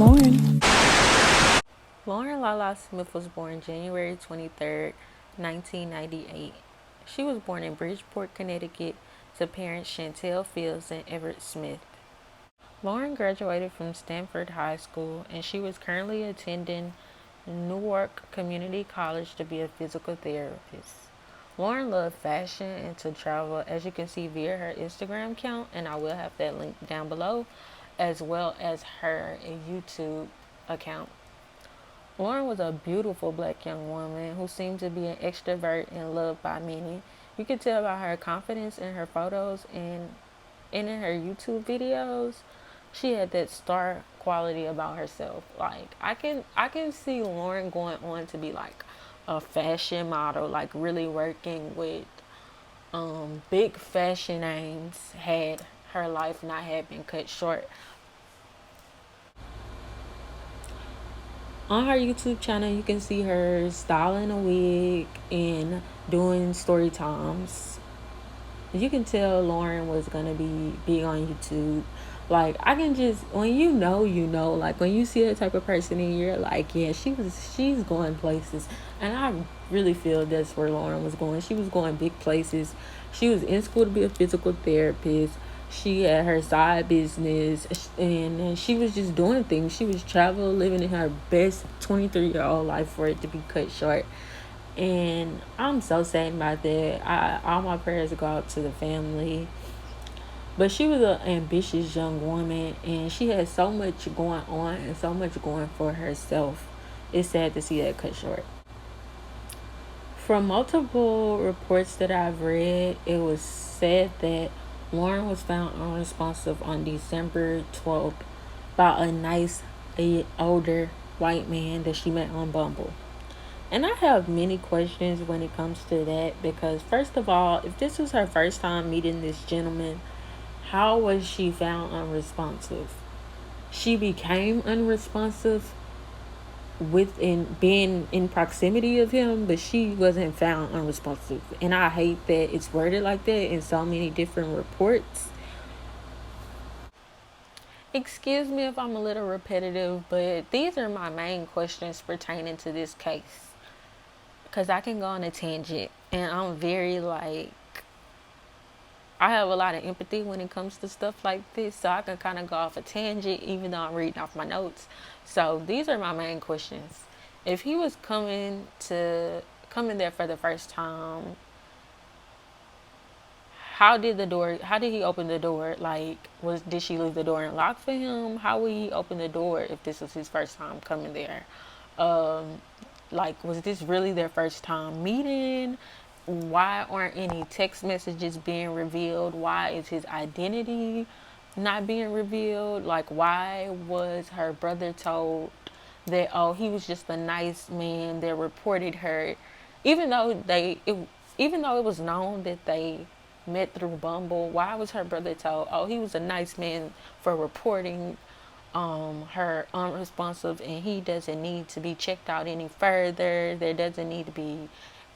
Lauren. Lauren Lala Smith was born January 23rd, 1998. She was born in Bridgeport, Connecticut to parents Chantel Fields and Everett Smith. Lauren graduated from Stanford High School and she was currently attending Newark Community College to be a physical therapist. Lauren loved fashion and to travel, as you can see via her Instagram account, and I will have that link down below, as well as her YouTube account. Lauren was a beautiful black young woman who seemed to be an extrovert and loved by many. You could tell by her confidence in her photos and in her YouTube videos. She had that star quality about herself. Like I can see Lauren going on to be like a fashion model, like really working with big fashion names had her life not had been cut short. On her YouTube channel, you can see her styling a wig and doing story times. You can tell Lauren was gonna be big on YouTube. Like I can just when you know, like when you see that type of person and you're like, yeah, she's going places. And I really feel that's where Lauren was going. She was going big places. She was in school to be a physical therapist. She had her side business and she was just doing things. She was traveling, living in her best 23-year-old life for it to be cut short. And I'm so sad about that. All my prayers go out to the family. But she was an ambitious young woman and she had so much going on and so much going for herself. It's sad to see that cut short. From multiple reports that I've read, it was said that Lauren was found unresponsive on December 12th by a older white man that she met on Bumble. And I have many questions when it comes to that because, first of all, if this was her first time meeting this gentleman, how was she found unresponsive? She became unresponsive within being in proximity of him, but she wasn't found unresponsive. And I hate that it's worded like that in so many different reports. Excuse me if I'm a little repetitive, but these are my main questions pertaining to this case. Because I can go on a tangent, and I'm very like, I have a lot of empathy when it comes to stuff like this, so I can kind of go off a tangent even though I'm reading off my notes. So these are my main questions. If he was coming there for the first time, how did he open the door? Like, did she leave the door unlocked for him? How would he open the door if this was his first time coming there? Um, like, was this really their first time meeting? Why aren't any text messages being revealed? Why is his identity not being revealed? Like, why was her brother told that, oh, he was just a nice man that reported her, even though even though it was known that they met through Bumble? Why was her brother told, oh, he was a nice man for reporting her unresponsive and he doesn't need to be checked out any further? There doesn't need to be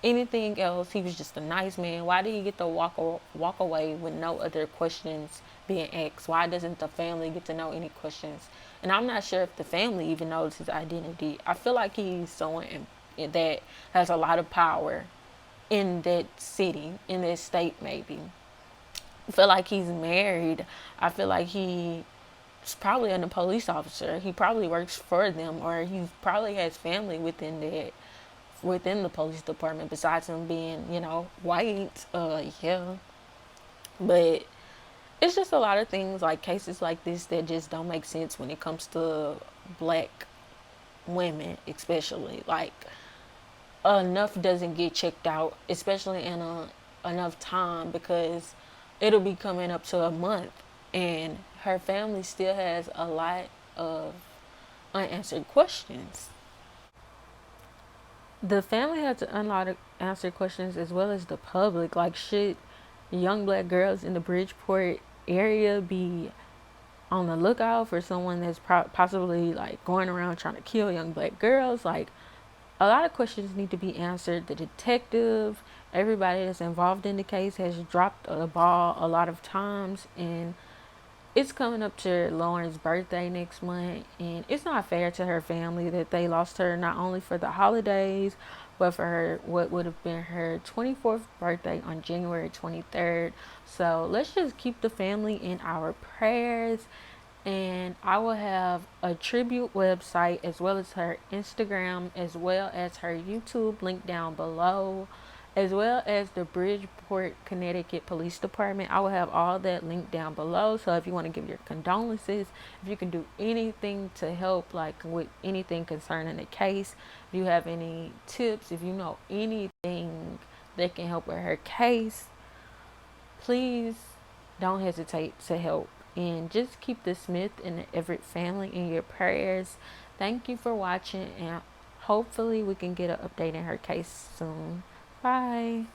anything else. He was just a nice man. Why did he get to walk away with no other questions being asked? Why doesn't the family get to know any questions? And I'm not sure if the family even knows his identity. I feel like he's someone that has a lot of power in that city, in that state maybe. I feel like he's married. I feel like he's probably a police officer. He probably works for them, or he probably has family within the police department besides him being, white. Yeah. But it's just a lot of things, like cases like this, that just don't make sense when it comes to black women, especially. Like, enough doesn't get checked out, especially in enough time, because it'll be coming up to a month and her family still has a lot of unanswered questions. The family had to unanswered questions as well as the public. Like, should young black girls in the Bridgeport area be on the lookout for someone that's possibly like going around trying to kill young black girls? Like, a lot of questions need to be answered. The detective, everybody that's involved in the case has dropped a ball a lot of times, and it's coming up to Lauren's birthday next month, and it's not fair to her family that they lost her not only for the holidays, but for her what would have been her 24th birthday on January 23rd. So let's just keep the family in our prayers, and I will have a tribute website as well as her Instagram as well as her YouTube link down below, as well as the Bridgeport, Connecticut Police Department. I will have all that linked down below. So if you want to give your condolences, if you can do anything to help, like with anything concerning the case, if you have any tips, if you know anything that can help with her case, please don't hesitate to help. And just keep the Smith and the Everett family in your prayers. Thank you for watching, and hopefully we can get an update in her case soon. Bye.